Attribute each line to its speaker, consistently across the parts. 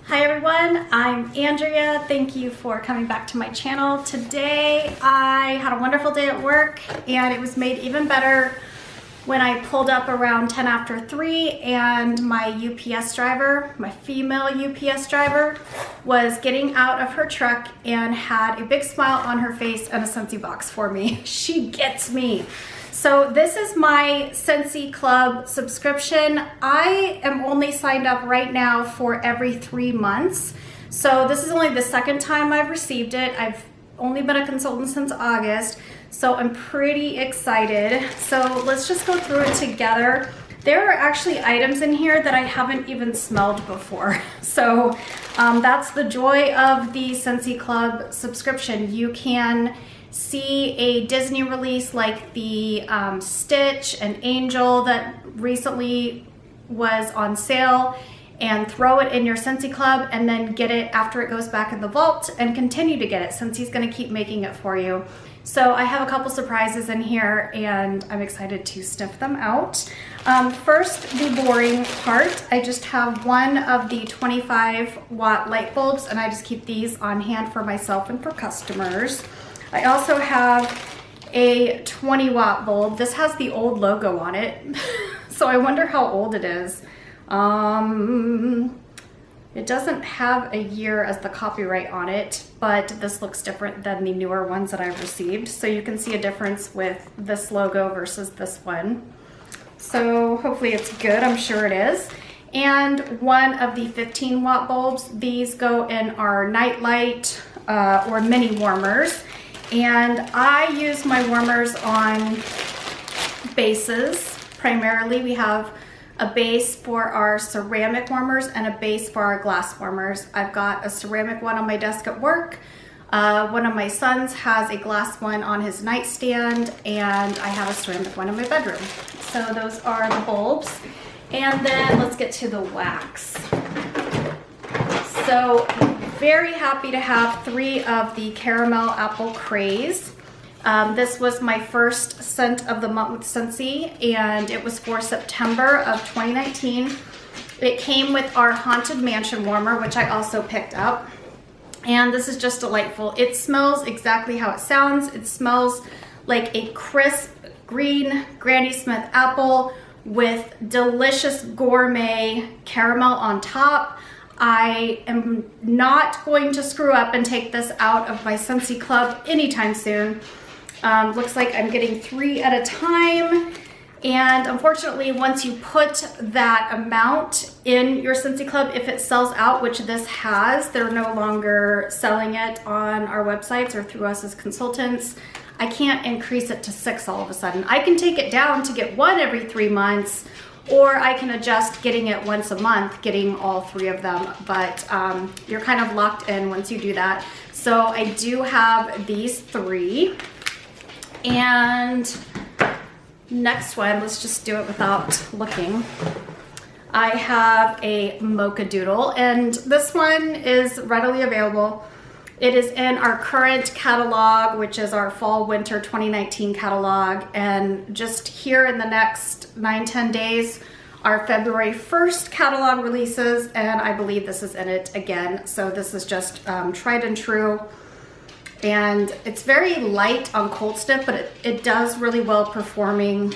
Speaker 1: Hi everyone, I'm Andrea. Thank you for coming back to my channel. Today I had a wonderful day at work and it was made even better when I pulled up around 10 after 3 and my UPS driver, my female UPS driver, was getting out of her truck and had a big smile on her face and a Scentsy box for me. She gets me. So this is my Scentsy Club subscription. I am only signed up right now for every 3 months. So this is only the second time I've received it. I've only been a consultant since August, so I'm pretty excited. So let's just go through it together. There are actually items in here that I haven't even smelled before. So that's the joy of the Scentsy Club subscription. You can see a Disney release like the Stitch and Angel that recently was on sale and throw it in your Scentsy Club and then get it after it goes back in the vault and continue to get it. Scentsy going to keep making it for you. So I have a couple surprises in here and I'm excited to sniff them out. First, the boring part. I just have one of the 25-watt light bulbs and I just keep these on hand for myself and for customers. I also have a 20-watt bulb. This has the old logo on it, so I wonder how old it is. It doesn't have a year as the copyright on it, but this looks different than the newer ones that I've received. So you can see a difference with this logo versus this one. So hopefully it's good, I'm sure it is. And one of the 15-watt bulbs. These go in our night light or mini warmers. And I use my warmers on bases primarily. We have a base for our ceramic warmers and a base for our glass warmers. I've got a ceramic one on my desk at work. One of my sons has a glass one on his nightstand, and I have a ceramic one in my bedroom. So those are the bulbs. And then let's get to the wax. So very happy to have 3 of the Caramel Apple Craze. This was my first scent of the month with Scentsy, and it was for September of 2019. It came with our Haunted Mansion warmer, which I also picked up. And this is just delightful. It smells exactly how it sounds. It smells like a crisp green Granny Smith apple with delicious gourmet caramel on top. I am not going to screw up and take this out of my Scentsy Club anytime soon. Looks like I'm getting 3 at a time. And unfortunately, once you put that amount in your Scentsy Club, if it sells out, which this has, they're no longer selling it on our websites or through us as consultants. I can't increase it to 6 all of a sudden. I can take it down to get 1 every 3 months, or I can adjust getting it once a month, getting all 3 of them, but you're kind of locked in once you do that. So I do have these 3. And next one, let's just do it without looking. I have a Mocha Doodle, and this one is readily available. It is in our current catalog, which is our Fall/Winter 2019 catalog, and just here in the next 9-10 days, our February 1st catalog releases, and I believe this is in it again. So this is just tried and true. And it's very light on cold sniff, but it does really well performing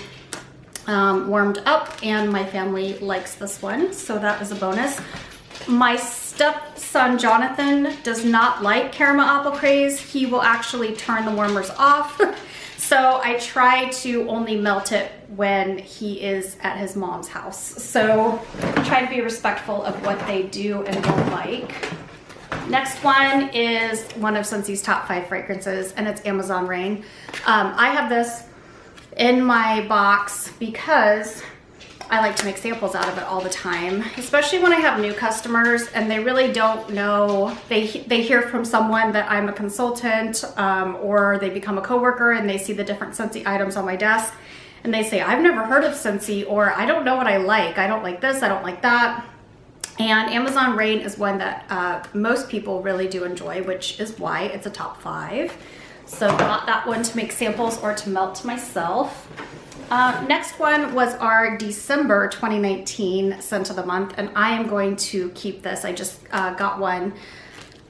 Speaker 1: warmed up, and my family likes this one, so that is a bonus. My stepson Jonathan does not like Caramel Apple Craze. He will actually turn the warmers off. So I try to only melt it when he is at his mom's house. So I try to be respectful of what they do and don't like. Next one is one of Scentsy's top 5 fragrances, and it's Amazon Rain. I have this in my box because I like to make samples out of it all the time, especially when I have new customers and they really don't know. They hear from someone that I'm a consultant, or they become a coworker and they see the different Scentsy items on my desk and they say, I've never heard of Scentsy, or I don't know what I like. I don't like this, I don't like that. And Amazon Rain is one that most people really do enjoy, which is why it's a top 5. So got that one to make samples or to melt myself. Next one was our December 2019 scent of the month, and I am going to keep this. I just got one.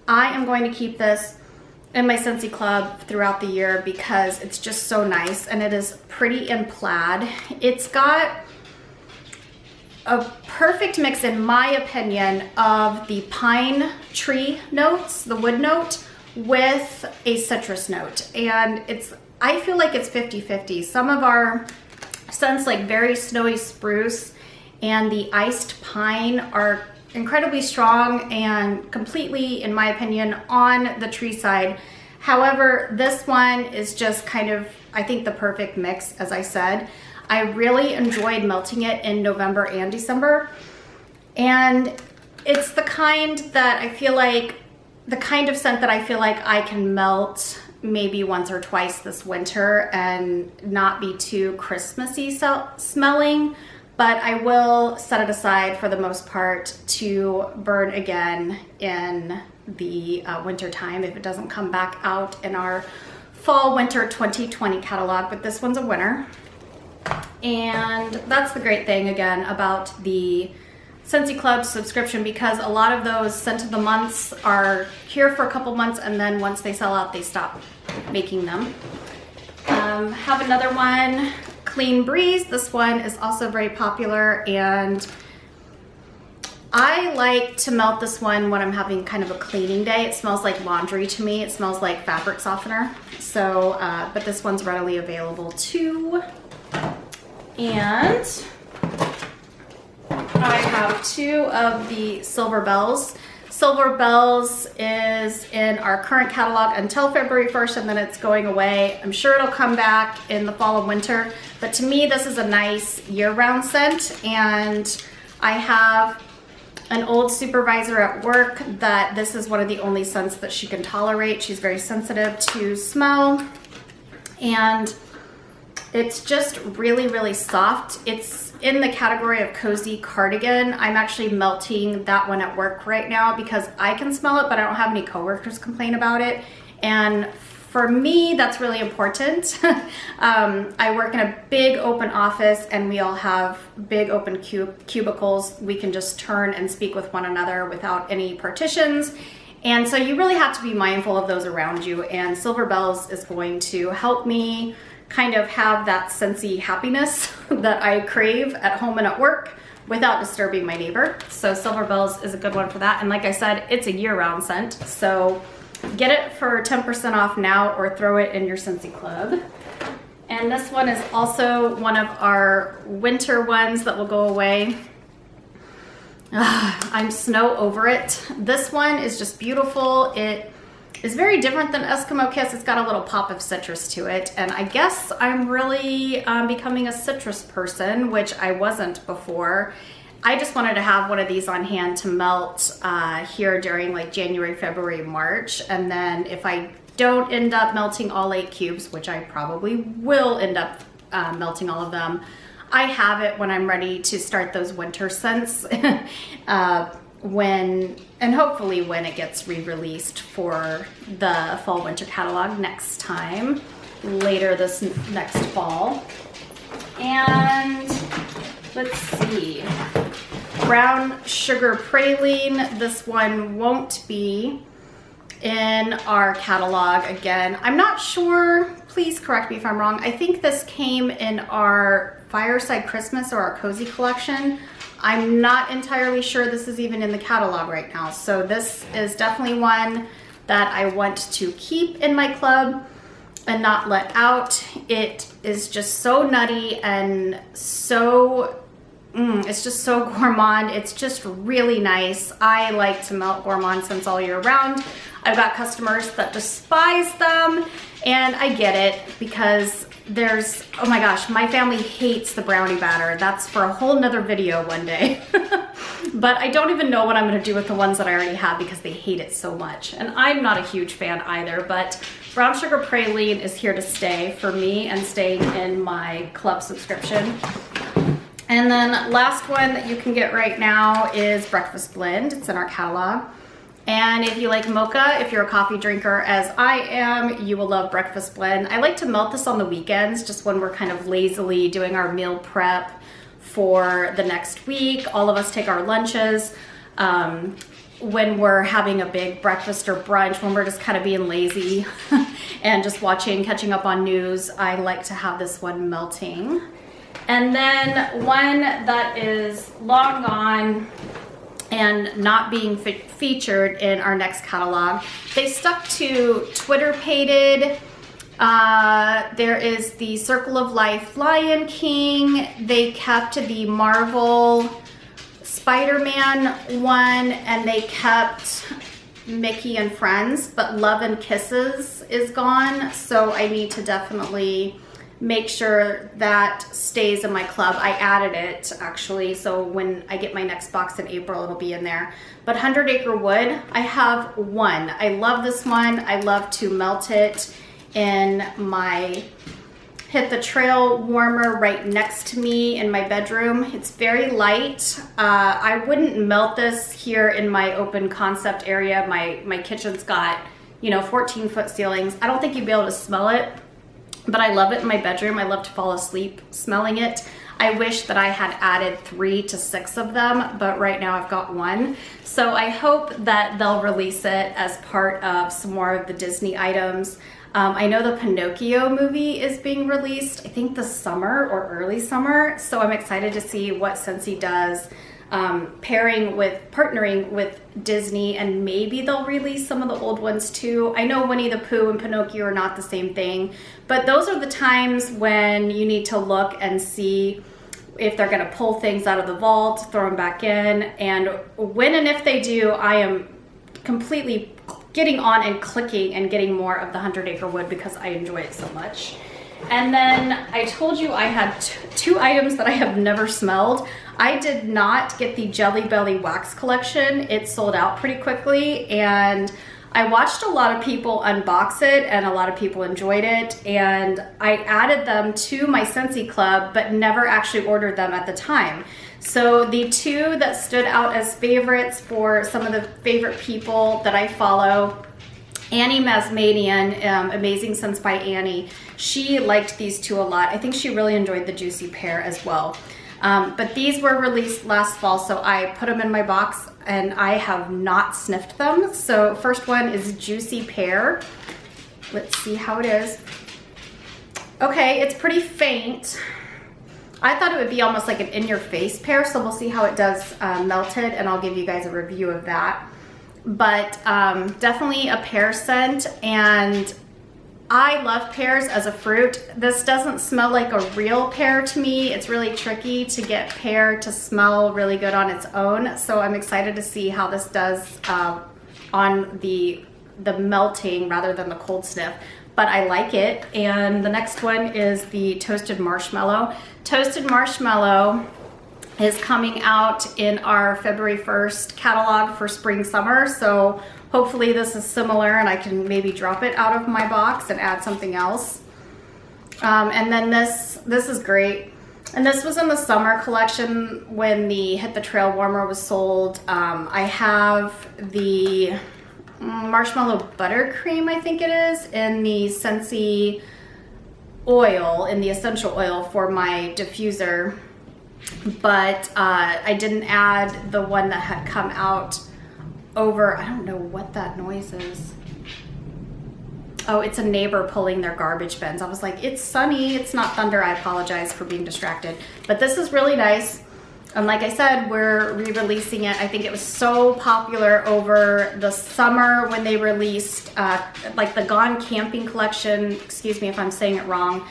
Speaker 1: I am going to keep this in my Scentsy Club throughout the year because it's just so nice, and it is pretty in plaid. It's got a perfect mix, in my opinion, of the pine tree notes, the wood note, with a citrus note. And I feel like it's 50-50. Some of our scents, like very snowy spruce and the iced pine, are incredibly strong and completely, in my opinion, on the tree side. However, this one is just kind of, I think, the perfect mix, as I said. I really enjoyed melting it in November and December. And it's the kind that I feel like, the kind of scent that I feel like I can melt maybe once or twice this winter and not be too Christmassy smelling, but I will set it aside for the most part to burn again in the winter time if it doesn't come back out in our fall winter 2020 catalog, but this one's a winner. And that's the great thing again about the Scentsy Club subscription, because a lot of those scent of the months are here for a couple months, and then once they sell out, they stop making them. Have another one, Clean Breeze. This one is also very popular, and I like to melt this one when I'm having kind of a cleaning day. It smells like laundry to me. It smells like fabric softener. So, but this one's readily available too. And I have two of the Silver Bells. Silver Bells is in our current catalog until February 1st, and then it's going away. I'm sure it'll come back in the fall and winter, but to me this is a nice year-round scent, and I have an old supervisor at work that this is one of the only scents that she can tolerate. She's very sensitive to smell, and it's just really, really soft. It's in the category of cozy cardigan. I'm actually melting that one at work right now because I can smell it, but I don't have any coworkers complain about it. And for me, that's really important. I work in a big open office, and we all have big open cubicles. We can just turn and speak with one another without any partitions. And so you really have to be mindful of those around you. And Silver Bells is going to help me kind of have that Scentsy happiness that I crave at home and at work without disturbing my neighbor. So Silver Bells is a good one for that. And like I said, it's a year-round scent. So get it for 10% off now or throw it in your Scentsy Club. And this one is also one of our winter ones that will go away. I'm snow over it. This one is just beautiful. It is very different than Eskimo Kiss. It's got a little pop of citrus to it, and I guess I'm really becoming a citrus person, which I wasn't before. I just wanted to have one of these on hand to melt here during like January, February, March, and then if I don't end up melting all 8 cubes, which I probably will end up melting all of them, I have it when I'm ready to start those winter scents. And hopefully when it gets re-released for the fall winter catalog next time, later this next fall. And let's see, Brown Sugar Praline. This one won't be in our catalog again. I'm not sure, please correct me if I'm wrong. I think this came in our Fireside Christmas or our Cozy collection. I'm not entirely sure this is even in the catalog right now. So this is definitely one that I want to keep in my club and not let out. It is just so nutty and so, it's just so gourmand. It's just really nice. I like to melt gourmand scents all year round. I've got customers that despise them, and I get it because there's, oh my gosh, my family hates the brownie batter. That's for a whole nother video one day. But I don't even know what I'm gonna do with the ones that I already have because they hate it so much. And I'm not a huge fan either, but Brown Sugar Praline is here to stay for me and staying in my club subscription. And then last one that you can get right now is Breakfast Blend. It's in our catalog. And if you like mocha, if you're a coffee drinker as I am, you will love breakfast blend. I like to melt this on the weekends, just when we're kind of lazily doing our meal prep for the next week. All of us take our lunches. When we're having a big breakfast or brunch, when we're just kind of being lazy and just catching up on news, I like to have this one melting. And then one that is long gone and not being featured in our next catalog. They stuck to Twitter pated. There is the Circle of Life Lion King. They kept the Marvel Spider-Man one, and they kept Mickey and Friends, but Love and Kisses is gone. So I need to definitely make sure that stays in my club. I added it actually, so when I get my next box in April, it'll be in there. But 100 Acre Wood, I have one. I love this one. I love to melt it in my Hit the Trail warmer right next to me in my bedroom. It's very light. I wouldn't melt this here in my open concept area. My kitchen's got, 14-foot ceilings. I don't think you'd be able to smell it, but I love it in my bedroom. I love to fall asleep smelling it. I wish that I had added 3 to 6 of them, but right now I've got one. So I hope that they'll release it as part of some more of the Disney items. I know the Pinocchio movie is being released, I think this summer or early summer. So I'm excited to see what Scentsy does, partnering with Disney, and maybe they'll release some of the old ones too. I know Winnie the Pooh and Pinocchio are not the same thing, but those are the times when you need to look and see if they're gonna pull things out of the vault, throw them back in, and when and if they do, I am completely getting on and clicking and getting more of the 100 Acre Wood because I enjoy it so much. And then I told you I had 2 items that I have never smelled. I did not get the Jelly Belly wax collection. It sold out pretty quickly, and I watched a lot of people unbox it and a lot of people enjoyed it, and I added them to my Scentsy club but never actually ordered them at the time. So the 2 that stood out as favorites for some of the favorite people that I follow, Annie Masmadian, Amazing Scents by Annie, she liked these 2 a lot. I think she really enjoyed the Juicy Pear as well. But these were released last fall, so I put them in my box and I have not sniffed them. So first one is Juicy Pear. Let's see how it is. Okay, it's pretty faint. I thought it would be almost like an in-your-face pear, so we'll see how it does melted, and I'll give you guys a review of that. But definitely a pear scent, and I love pears as a fruit. This doesn't smell like a real pear to me. It's really tricky to get pear to smell really good on its own, so I'm excited to see how this does on the melting rather than the cold sniff. But I like it. And the next one is the Toasted Marshmallow. Toasted Marshmallow is coming out in our February 1st catalog for spring summer. So hopefully this is similar and I can maybe drop it out of my box and add something else. And then this is great. And this was in the summer collection when the Hit the Trail warmer was sold. I have the marshmallow buttercream, I think it is, in the Scentsy oil, in the essential oil for my diffuser, but I didn't add the one that had come out over, I don't know what that noise is. Oh, it's a neighbor pulling their garbage bins. I was like, it's sunny, it's not thunder. I apologize for being distracted, but this is really nice. And like I said, we're re-releasing it. I think it was so popular over the summer when they released like the Gone Camping collection. Excuse me if I'm saying it wrong.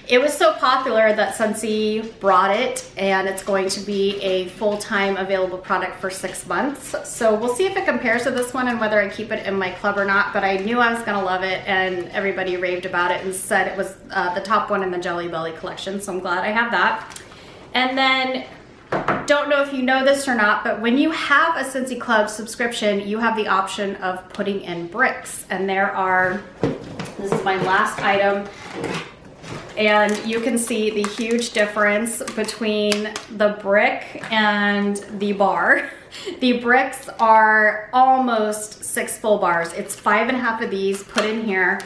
Speaker 1: It was so popular that Scentsy brought it, and it's going to be a full-time available product for 6 months. So we'll see if it compares to this one and whether I keep it in my club or not, but I knew I was gonna love it, and everybody raved about it and said it was the top one in the Jelly Belly collection, so I'm glad I have that. And then, don't know if you know this or not, but when you have a Scentsy Club subscription, you have the option of putting in bricks. And there are, this is my last item, and you can see the huge difference between the brick and the bar. The bricks are almost 6 full bars. It's 5.5 of these put in here.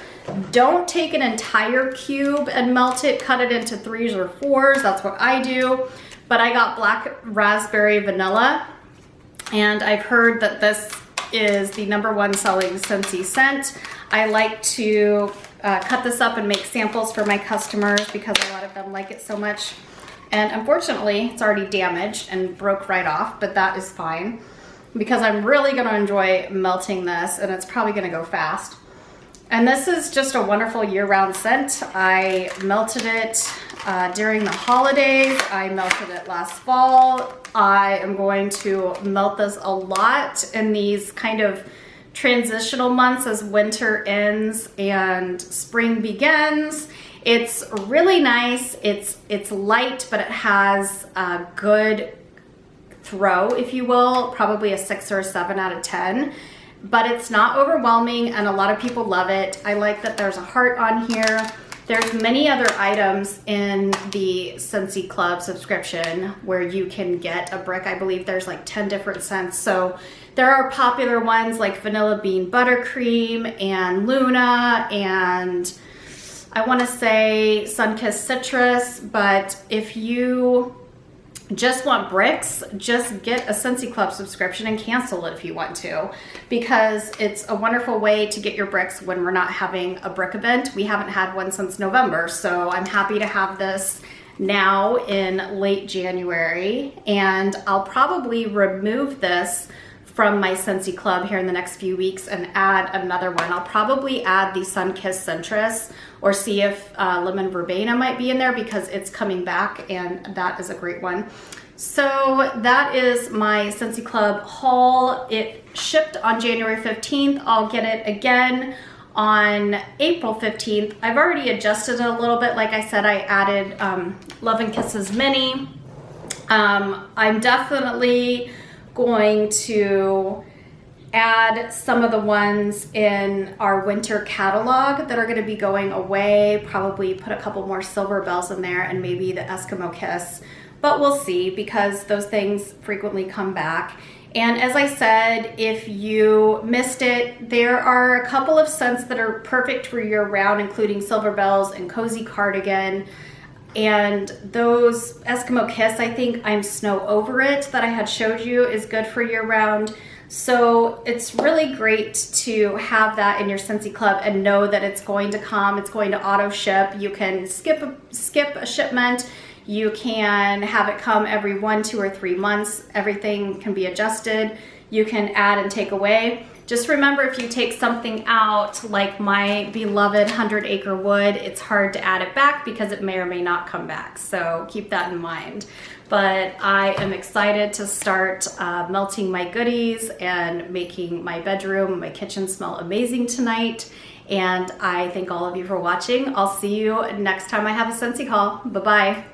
Speaker 1: Don't take an entire cube and melt it, cut it into 3s or 4s. That's what I do. But I got black raspberry vanilla, and I've heard that this is the #1 selling Scentsy scent. I like to cut this up and make samples for my customers because a lot of them like it so much. And unfortunately, it's already damaged and broke right off, but that is fine because I'm really gonna enjoy melting this, and it's probably gonna go fast. And this is just a wonderful year-round scent. I melted it during the holidays. I melted it last fall. I am going to melt this a lot in these kind of transitional months as winter ends and spring begins. It's really nice. It's light, but it has a good throw, if you will, probably a 6 or a 7 out of 10. But it's not overwhelming, and a lot of people love it. I like that there's a heart on here. There's many other items in the Scentsy Club subscription where you can get a brick. I believe there's like 10 different scents. So there are popular ones like Vanilla Bean Buttercream and Luna, and I want to say Sunkissed Citrus. But if you just want bricks, just get a Scentsy Club subscription and cancel it if you want to, because it's a wonderful way to get your bricks when we're not having a brick event. We haven't had one since November, so I'm happy to have this now in late January, and I'll probably remove this from my Scentsy Club here in the next few weeks and add another one. I'll probably add the Sunkissed Citrus or see if Lemon Verbena might be in there because it's coming back, and that is a great one. So that is my Scentsy Club haul. It shipped on January 15th. I'll get it again on April 15th. I've already adjusted it a little bit. Like I said, I added Love and Kisses Mini. I'm definitely going to add some of the ones in our winter catalog that are going to be going away. Probably put a couple more Silver Bells in there and maybe the Eskimo Kiss, but we'll see because those things frequently come back. And as I said, if you missed it, there are a couple of scents that are perfect for year round, including Silver Bells and Cozy Cardigan. And those Eskimo Kiss, I think I'm Snow Over It that I had showed you is good for year round. So it's really great to have that in your Scentsy Club and know that it's going to come, it's going to auto ship. You can skip a shipment. You can have it come every 1, 2, or 3 months. Everything can be adjusted. You can add and take away. Just remember, if you take something out, like my beloved 100 Acre Wood, it's hard to add it back because it may or may not come back. So keep that in mind. But I am excited to start melting my goodies and making my bedroom, my kitchen smell amazing tonight. And I thank all of you for watching. I'll see you next time I have a Scentsy haul. Bye-bye.